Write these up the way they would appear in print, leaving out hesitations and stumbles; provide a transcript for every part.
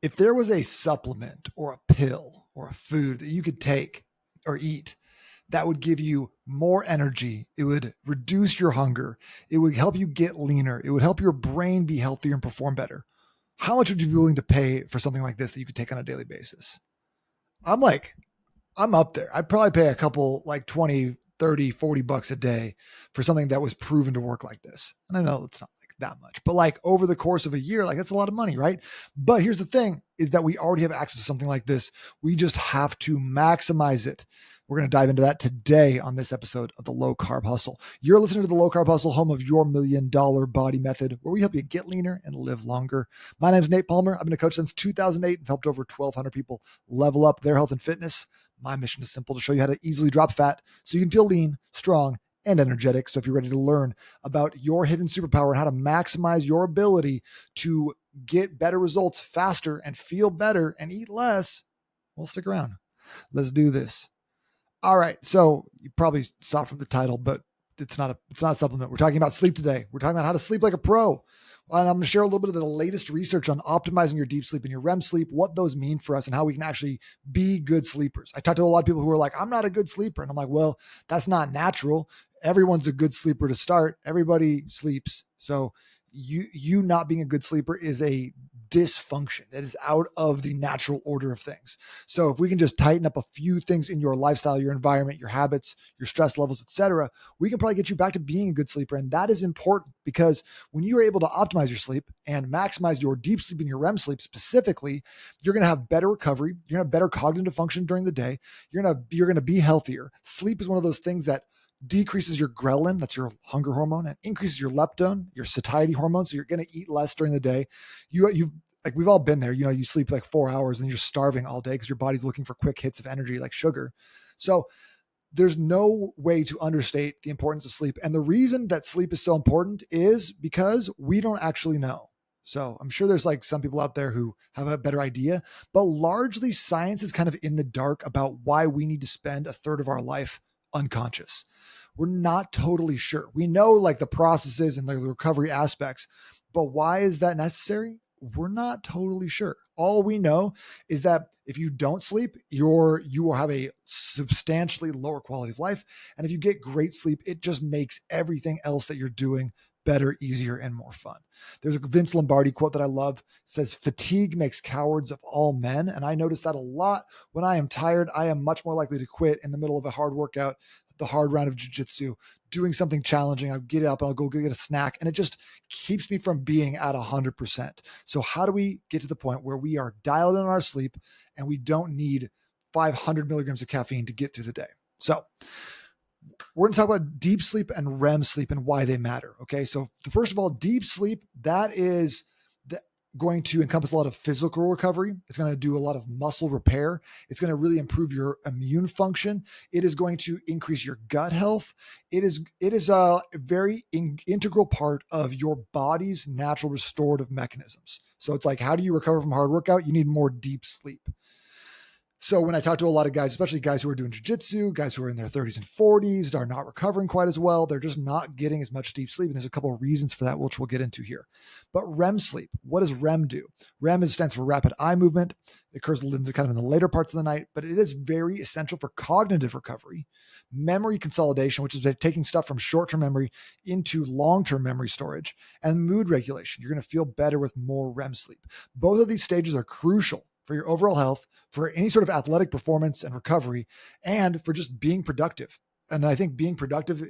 If there was a supplement or a pill or a food that you could take or eat that would give you more energy, it would reduce your hunger, it would help you get leaner, it would help your brain be healthier and perform better, how much would you be willing to pay for something like this that you could take on a daily basis? I'm like, I'm up there. I'd probably pay a couple like 20, 30, $40 a day for something that was proven to work like this. And I know it's not like that much, but like over the course of a year, like that's a lot of money, right? But here's the thing is that we already have access to something like this. We just have to maximize it. We're going to dive into that today on this episode of the Low Carb Hustle. You're listening to the Low Carb Hustle, home of your $1,000,000 body method, where we help you get leaner and live longer. My name is Nate Palmer. I've been a coach since 2008 and helped over 1,200 people level up their health and fitness. My mission is simple: to show you how to easily drop fat so you can feel lean, strong, and energetic. So if you're ready to learn about your hidden superpower and how to maximize your ability to get better results faster and feel better and eat less, well, stick around. Let's do this. All right. So you probably saw from the title, but it's not a supplement. We're talking about sleep today. We're talking about how to sleep like a pro. And I'm going to share a little bit of the latest research on optimizing your deep sleep and your REM sleep, what those mean for us and how we can actually be good sleepers. I talked to a lot of people who are like, I'm not a good sleeper. And I'm like, well, that's not natural. Everyone's a good sleeper to start. Everybody sleeps. So you not being a good sleeper is a dysfunction that is out of the natural order of things. So if we can just tighten up a few things in your lifestyle, your environment, your habits, your stress levels, etc., we can probably get you back to being a good sleeper. And that is important because when you are able to optimize your sleep and maximize your deep sleep and your REM sleep specifically, you're going to have better recovery. You're going to have better cognitive function during the day. You're going to be healthier. Sleep is one of those things that decreases your ghrelin, that's your hunger hormone, and increases your leptin, your satiety hormone. So you're going to eat less during the day. You've like, we've all been there. You sleep like 4 hours and you're starving all day because your body's looking for quick hits of energy like sugar. So there's no way to understate the importance of sleep. And the reason that sleep is so important is because we don't actually know. So I'm sure there's like some people out there who have a better idea, but largely science is kind of in the dark about why we need to spend a third of our life unconscious. We're not totally sure. We know like the processes and the recovery aspects, but why is that necessary? We're not totally sure. All we know is that if you don't sleep, you will have a substantially lower quality of life. And if you get great sleep, it just makes everything else that you're doing better, easier, and more fun. There's a Vince Lombardi quote that I love. It says, "Fatigue makes cowards of all men." And I notice that a lot. When I am tired, I am much more likely to quit in the middle of a hard workout, the hard round of jiu-jitsu, doing something challenging. I'll get up and I'll go get a snack, and it just keeps me from being at 100%. So how do we get to the point where we are dialed in on our sleep and we don't need 500 milligrams of caffeine to get through the day? So we're going to talk about deep sleep and REM sleep and why they matter. Okay. So first of all, deep sleep, that is going to encompass a lot of physical recovery. It's going to do a lot of muscle repair. It's going to really improve your immune function. It is going to increase your gut health. It is a very integral part of your body's natural restorative mechanisms. So it's like, how do you recover from hard workout? You need more deep sleep. So when I talk to a lot of guys, especially guys who are doing jiu-jitsu, guys who are in their 30s and 40s, are not recovering quite as well. They're just not getting as much deep sleep. And there's a couple of reasons for that, which we'll get into here. But REM sleep, what does REM do? REM stands for rapid eye movement. It occurs kind of in the later parts of the night, but it is very essential for cognitive recovery, memory consolidation, which is taking stuff from short-term memory into long-term memory storage, and mood regulation. You're going to feel better with more REM sleep. Both of these stages are crucial for your overall health, for any sort of athletic performance and recovery, and for just being productive. And I think being productive,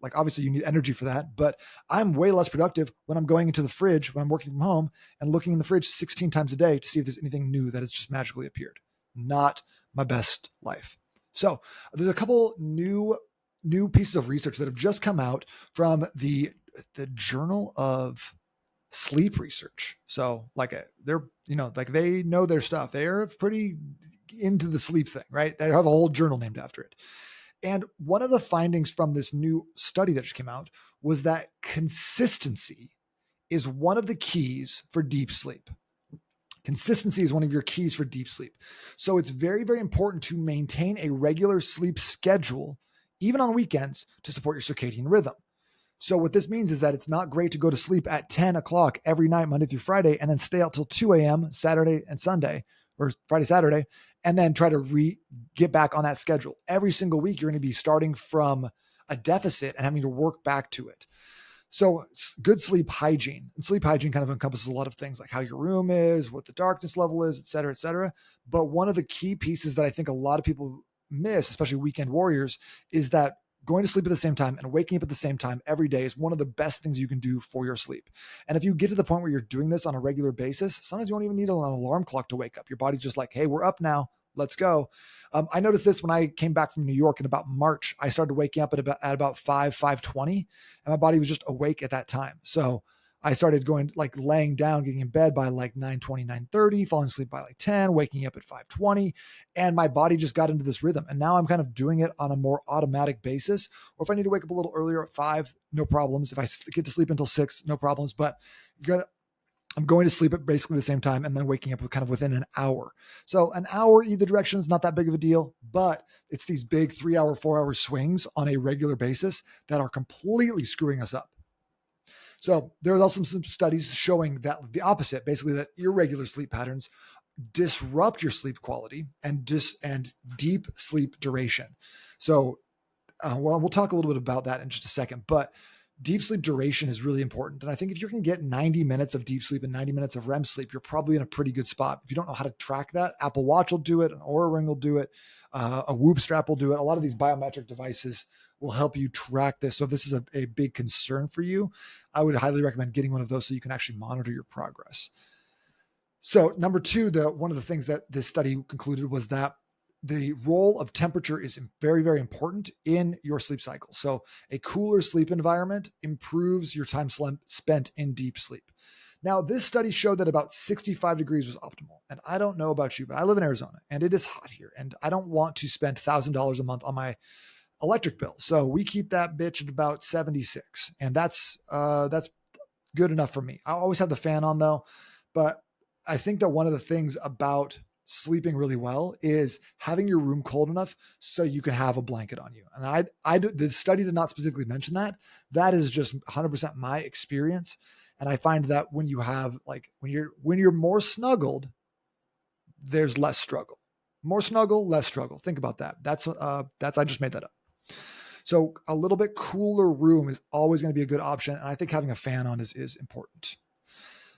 like obviously you need energy for that, but I'm way less productive when I'm going into the fridge, when I'm working from home and looking in the fridge 16 times a day to see if there's anything new that has just magically appeared. Not my best life. So there's a couple new pieces of research that have just come out from the Journal of Sleep Research. So like they know their stuff. They're pretty into the sleep thing, right? They have a whole journal named after it. And one of the findings from this new study that just came out was that consistency is one of the keys for deep sleep. Consistency is one of your keys for deep sleep. So it's very, very important to maintain a regular sleep schedule, even on weekends, to support your circadian rhythm. So what this means is that it's not great to go to sleep at 10 o'clock every night, Monday through Friday, and then stay out till 2 a.m. Saturday and Sunday, or Friday, Saturday, and then try to get back on that schedule. Every single week, you're going to be starting from a deficit and having to work back to it. So good sleep hygiene, and sleep hygiene kind of encompasses a lot of things like how your room is, what the darkness level is, et cetera, et cetera. But one of the key pieces that I think a lot of people miss, especially weekend warriors, is that going to sleep at the same time and waking up at the same time every day is one of the best things you can do for your sleep. And if you get to the point where you're doing this on a regular basis, sometimes you don't even need an alarm clock to wake up. Your body's just like, hey, we're up now. Let's go. I noticed this when I came back from New York in about March. I started waking up at about 5:20, and my body was just awake at that time. So I started going, like, laying down, getting in bed by like 9:20, 9:30, falling asleep by like 10, waking up at 5:20, and my body just got into this rhythm. And now I'm kind of doing it on a more automatic basis. Or if I need to wake up a little earlier at 5, no problems. If I get to sleep until 6, no problems. But I'm going to sleep at basically the same time and then waking up kind of within an hour. So an hour either direction is not that big of a deal, but it's these big 3-hour, 4-hour swings on a regular basis that are completely screwing us up. So there are also some studies showing that the opposite, basically that irregular sleep patterns disrupt your sleep quality and deep sleep duration. So, we'll talk a little bit about that in just a second, but deep sleep duration is really important. And I think if you can get 90 minutes of deep sleep and 90 minutes of REM sleep, you're probably in a pretty good spot. If you don't know how to track that, Apple Watch will do it, an Oura Ring will do it, a Whoop strap will do it. A lot of these biometric devices will help you track this. So if this is a big concern for you, I would highly recommend getting one of those so you can actually monitor your progress. So number two, one of the things that this study concluded was that the role of temperature is very, very important in your sleep cycle. So a cooler sleep environment improves your time spent in deep sleep. Now, this study showed that about 65 degrees was optimal. And I don't know about you, but I live in Arizona and it is hot here. And I don't want to spend $1,000 a month on my electric bill. So we keep that bitch at about 76. And that's good enough for me. I always have the fan on though. But I think that one of the things about sleeping really well is having your room cold enough so you can have a blanket on you. And the study did not specifically mention that. That is just 100% my experience. And I find that when you have, like, when you're more snuggled, there's less struggle. More snuggle, less struggle. Think about that. I just made that up. So a little bit cooler room is always going to be a good option. And I think having a fan on is important.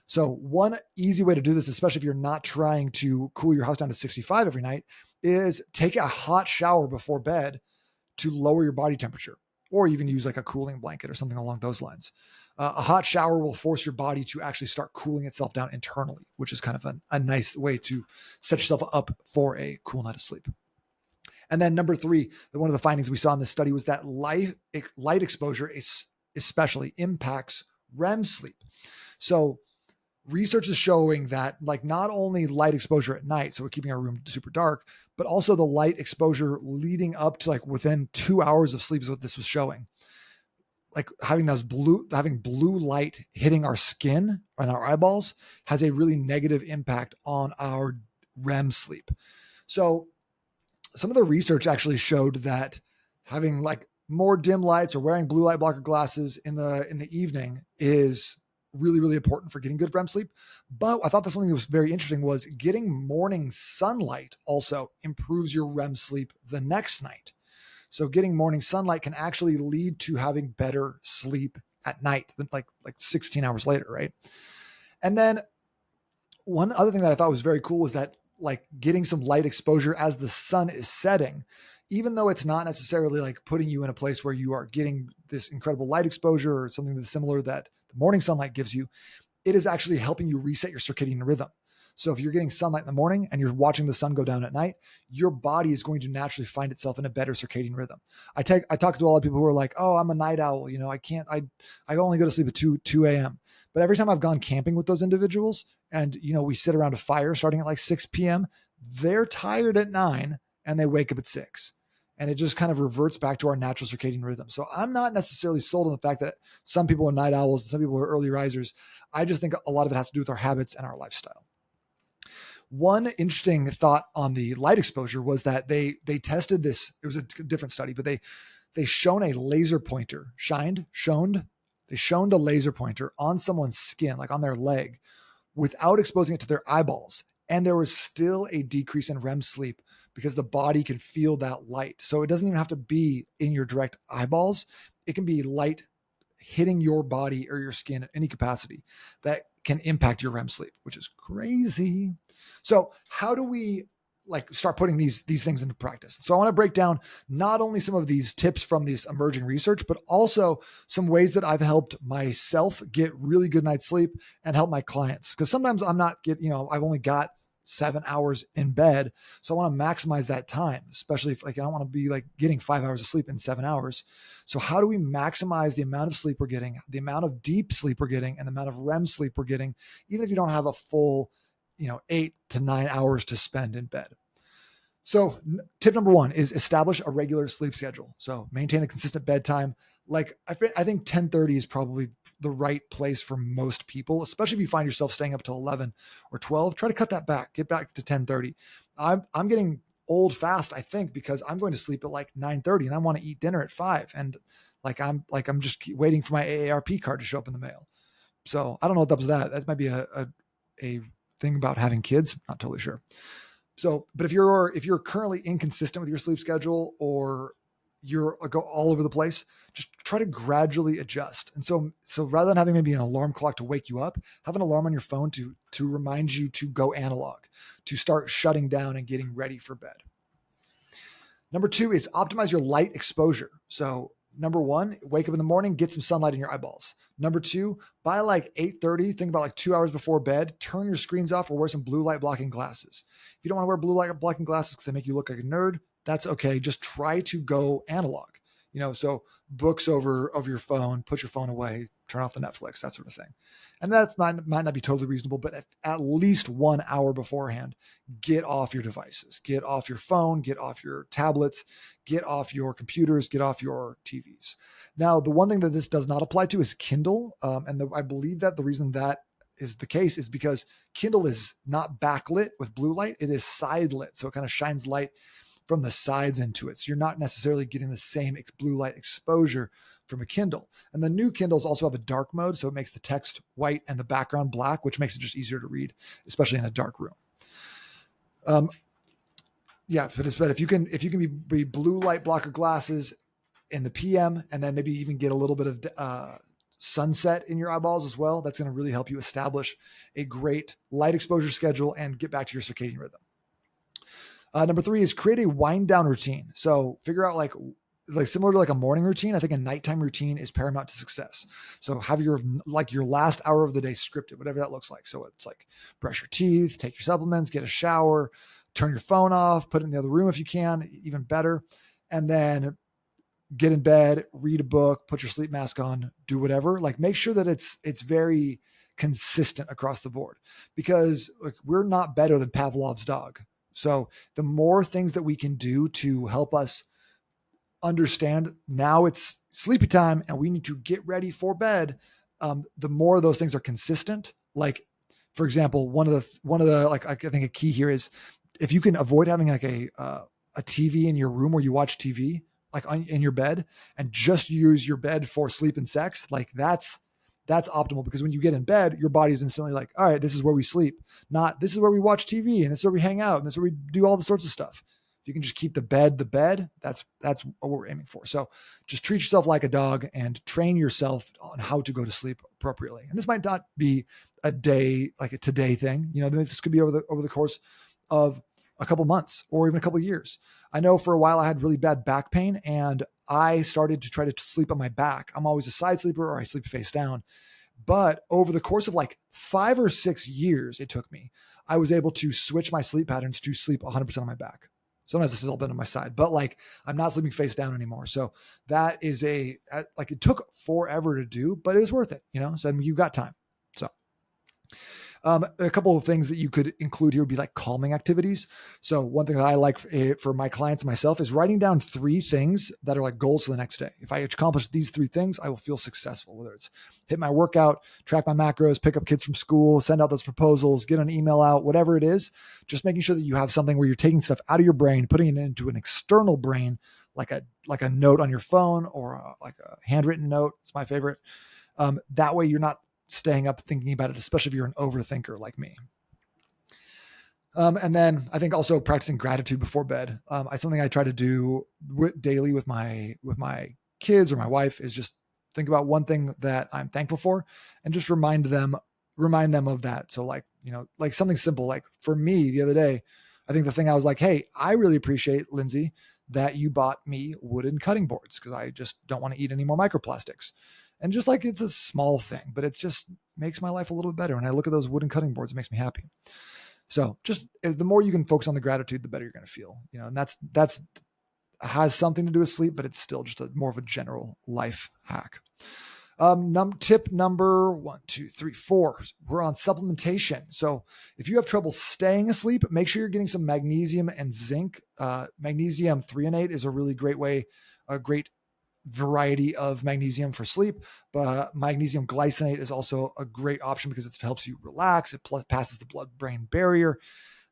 So one easy way to do this, especially if you're not trying to cool your house down to 65 every night, is take a hot shower before bed to lower your body temperature, or even use like a cooling blanket or something along those lines. A hot shower will force your body to actually start cooling itself down internally, which is kind of a nice way to set yourself up for a cool night of sleep. And then number three, one of the findings we saw in this study was that light exposure especially impacts REM sleep. So research is showing that, like, not only light exposure at night, so we're keeping our room super dark, but also the light exposure leading up to, like, within 2 hours of sleep is what this was showing. Like having blue light hitting our skin and our eyeballs has a really negative impact on our REM sleep. So some of the research actually showed that having like more dim lights or wearing blue light blocker glasses in the evening is really, really important for getting good REM sleep. But I thought that something that was very interesting was getting morning sunlight also improves your REM sleep the next night. So getting morning sunlight can actually lead to having better sleep at night, like 16 hours later, right? And then one other thing that I thought was very cool was that, like, getting some light exposure as the sun is setting, even though it's not necessarily like putting you in a place where you are getting this incredible light exposure or something that's similar that the morning sunlight gives you, it is actually helping you reset your circadian rhythm. So if you're getting sunlight in the morning and you're watching the sun go down at night, your body is going to naturally find itself in a better circadian rhythm. I talk to a lot of people who are like, oh, I'm a night owl. I only go to sleep at 2 a.m. But every time I've gone camping with those individuals and, we sit around a fire starting at like 6 p.m., they're tired at 9 and they wake up at 6. And it just kind of reverts back to our natural circadian rhythm. So I'm not necessarily sold on the fact that some people are night owls and some people are early risers. I just think a lot of it has to do with our habits and our lifestyle. One interesting thought on the light exposure was that they tested this. It was a different study, but they they shone a laser pointer, they shoned a laser pointer on someone's skin, like on their leg, without exposing it to their eyeballs. And there was still a decrease in REM sleep because the body can feel that light. So it doesn't even have to be in your direct eyeballs. It can be light hitting your body or your skin at any capacity that can impact your REM sleep, which is crazy. So how do we like start putting these things into practice? So I want to break down not only some of these tips from this emerging research, but also some ways that I've helped myself get really good night's sleep and help my clients. Because sometimes I'm not I've only got 7 hours in bed. So I want to maximize that time, especially if I don't want to be getting 5 hours of sleep in 7 hours. So how do we maximize the amount of sleep we're getting, the amount of deep sleep we're getting, and the amount of REM sleep we're getting, even if you don't have a full 8 to 9 hours to spend in bed? So tip number 1 is establish a regular sleep schedule. So maintain a consistent bedtime. I think 10:30 is probably the right place for most people, especially if you find yourself staying up till 11 or 12. Try to cut that back, get back to 10:30. I'm getting old fast, I think, because I'm going to sleep at 9:30 and I want to eat dinner at 5. And I'm just waiting for my AARP card to show up in the mail. So I don't know what up with that. That might be a thing about having kids. Not totally sure. So, but if you're currently inconsistent with your sleep schedule or you're all over the place, just try to gradually adjust. And so rather than having maybe an alarm clock to wake you up, have an alarm on your phone to remind you to go analog, to start shutting down and getting ready for bed. Number 2 is optimize your light exposure. So number 1, wake up in the morning, get some sunlight in your eyeballs. Number 2, by 8:30, think about 2 hours before bed, turn your screens off or wear some blue light blocking glasses. If you don't want to wear blue light blocking glasses because they make you look like a nerd, that's okay. Just try to go analog. So books of your phone, put your phone away, turn off the Netflix, that sort of thing. And that might not be totally reasonable, but at least 1 hour beforehand, get off your devices, get off your phone, get off your tablets, get off your computers, get off your TVs. Now, the one thing that this does not apply to is Kindle. I believe that the reason that is the case is because Kindle is not backlit with blue light. It is side lit. So it kind of shines light from the sides into it. So you're not necessarily getting the same blue light exposure from a Kindle. And the new Kindles also have a dark mode. So it makes the text white and the background black, which makes it just easier to read, especially in a dark room. But if you can be blue light blocker glasses in the PM, and then maybe even get a little bit of sunset in your eyeballs as well, that's going to really help you establish a great light exposure schedule and get back to your circadian rhythm. Number 3 is create a wind down routine. So figure out similar to a morning routine. I think a nighttime routine is paramount to success. So have your last hour of the day scripted, whatever that looks like. So it's brush your teeth, take your supplements, get a shower, turn your phone off, put it in the other room if you can, even better. And then get in bed, read a book, put your sleep mask on, do whatever. Make sure that it's very consistent across the board, because we're not better than Pavlov's dog. So the more things that we can do to help us understand now it's sleepy time and we need to get ready for bed, the more of those things are consistent. For example, one of the I think a key here is if you can avoid having a TV in your room where you watch TV, in your bed, and just use your bed for sleep and sex, that's optimal, because when you get in bed, your body's instantly all right, this is where we sleep, not this is where we watch TV and this is where we hang out and this is where we do all the sorts of stuff. If you can just keep the bed, that's what we're aiming for. So just treat yourself like a dog and train yourself on how to go to sleep appropriately. And this might not be a today thing. This could be over the course of a couple months or even a couple years. I know for a while I had really bad back pain and I started to try to sleep on my back. I'm always a side sleeper or I sleep face down. But over the course of 5 or 6 years, it took me, I was able to switch my sleep patterns to sleep 100% on my back. Sometimes it's still been on my side, but I'm not sleeping face down anymore. So that is it took forever to do, but it was worth it, so you've got time. So a couple of things that you could include here would be calming activities. So one thing that I like for my clients and myself is writing down 3 things that are goals for the next day. If I accomplish these 3 things, I will feel successful, whether it's hit my workout, track my macros, pick up kids from school, send out those proposals, get an email out, whatever it is, just making sure that you have something where you're taking stuff out of your brain, putting it into an external brain like a note on your phone or like a handwritten note. It's my favorite. That way you're not staying up thinking about it, especially if you're an overthinker like me. And then I think also practicing gratitude before bed. Something I try to do daily with my kids or my wife is just think about one thing that I'm thankful for and just remind them of that. So like, like something simple, like for me the other day, I think the thing I was like, hey, I really appreciate, Lindsay, that you bought me wooden cutting boards because I just don't want to eat any more microplastics. And just like it's a small thing, but it just makes my life a little bit better. When I look at those wooden cutting boards, it makes me happy. So just the more you can focus on the gratitude, the better you're going to feel, and that's has something to do with sleep, but it's still just more of a general life hack. Tip number 1, 2, 3, 4. We're on supplementation. So if you have trouble staying asleep, make sure you're getting some magnesium and zinc. Magnesium threonate is a really great a great variety of magnesium for sleep, but magnesium glycinate is also a great option because it helps you relax. It passes the blood-brain barrier.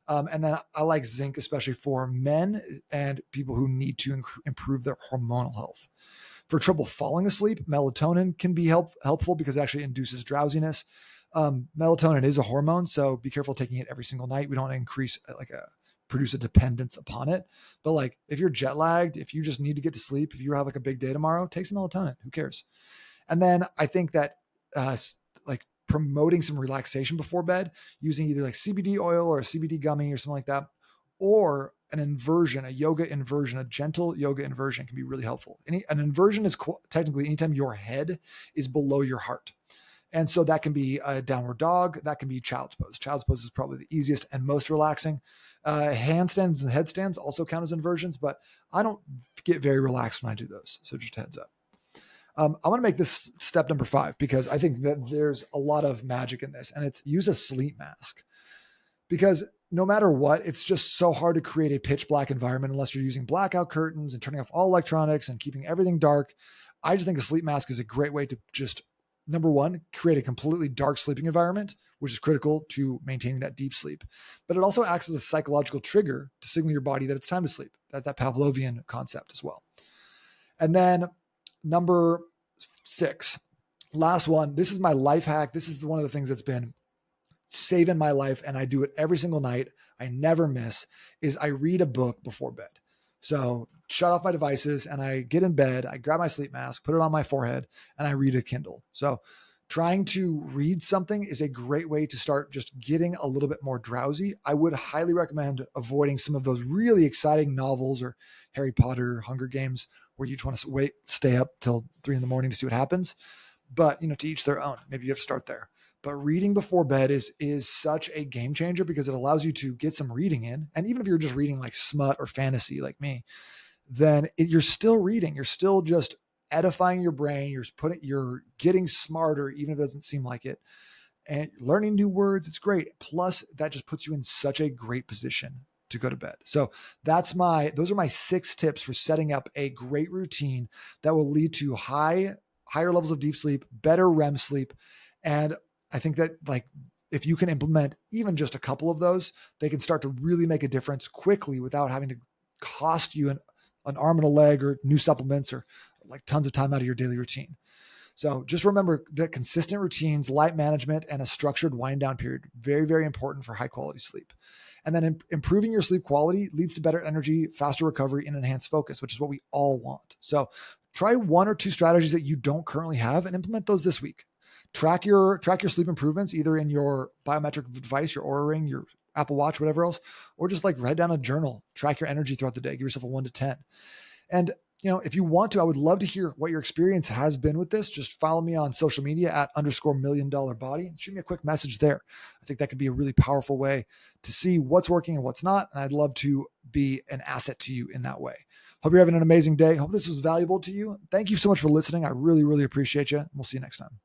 And then I like zinc, especially for men and people who need to improve their hormonal health. For trouble falling asleep, melatonin can be helpful because it actually induces drowsiness. Melatonin is a hormone, so be careful taking it every single night. We don't want to produce a dependence upon it. But like if you're jet lagged, if you just need to get to sleep, if you have like a big day tomorrow, take some melatonin. Who cares? And then I think that like promoting some relaxation before bed using either like CBD oil or a CBD gummy or something like that, or an inversion, a yoga inversion, a gentle yoga inversion can be really helpful. An inversion is technically anytime your head is below your heart. And so that can be a downward dog. That can be child's pose. Child's pose is probably the easiest and most relaxing. Handstands and headstands also count as inversions, but I don't get very relaxed when I do those. So just a heads up. I want to make this step number 5 because I think that there's a lot of magic in this, and it's use a sleep mask. Because no matter what, it's just so hard to create a pitch black environment unless you're using blackout curtains and turning off all electronics and keeping everything dark. I just think a sleep mask is a great way to just, number one, create a completely dark sleeping environment, which is critical to maintaining that deep sleep. But it also acts as a psychological trigger to signal your body that it's time to sleep, that Pavlovian concept as well. And then number 6, last one, this is my life hack. This is one of the things that's been saving my life, and I do it every single night. I never miss, is I read a book before bed. So shut off my devices and I get in bed, I grab my sleep mask, put it on my forehead, and I read a Kindle. So trying to read something is a great way to start just getting a little bit more drowsy. I would highly recommend avoiding some of those really exciting novels or Harry Potter, Hunger Games, where you just want to stay up till 3 a.m. to see what happens. But, to each their own. Maybe you have to start there. But reading before bed is such a game changer because it allows you to get some reading in. And even if you're just reading like smut or fantasy like me, then you're still reading. You're still just edifying your brain. You're getting smarter, even if it doesn't seem like it. And learning new words, it's great. Plus, that just puts you in such a great position to go to bed. So those are my 6 tips for setting up a great routine that will lead to higher levels of deep sleep, better REM sleep. And I think that if you can implement even just a couple of those, they can start to really make a difference quickly without having to cost you an arm and a leg or new supplements or like tons of time out of your daily routine. So just remember that consistent routines, light management, and a structured wind down period, very, very important for high quality sleep. And then improving your sleep quality leads to better energy, faster recovery, and enhanced focus, which is what we all want. So try 1 or 2 strategies that you don't currently have and implement those this week. Track your sleep improvements either in your biometric device, your Oura Ring, your Apple Watch, whatever else, or just like write down a journal, track your energy throughout the day, give yourself a 1 to 10. And if you want to, I would love to hear what your experience has been with this. Just follow me on social media at @$1,000,000body and shoot me a quick message there. I think that could be a really powerful way to see what's working and what's not. And I'd love to be an asset to you in that way. Hope you're having an amazing day. Hope this was valuable to you. Thank you so much for listening. I really, really appreciate you. We'll see you next time.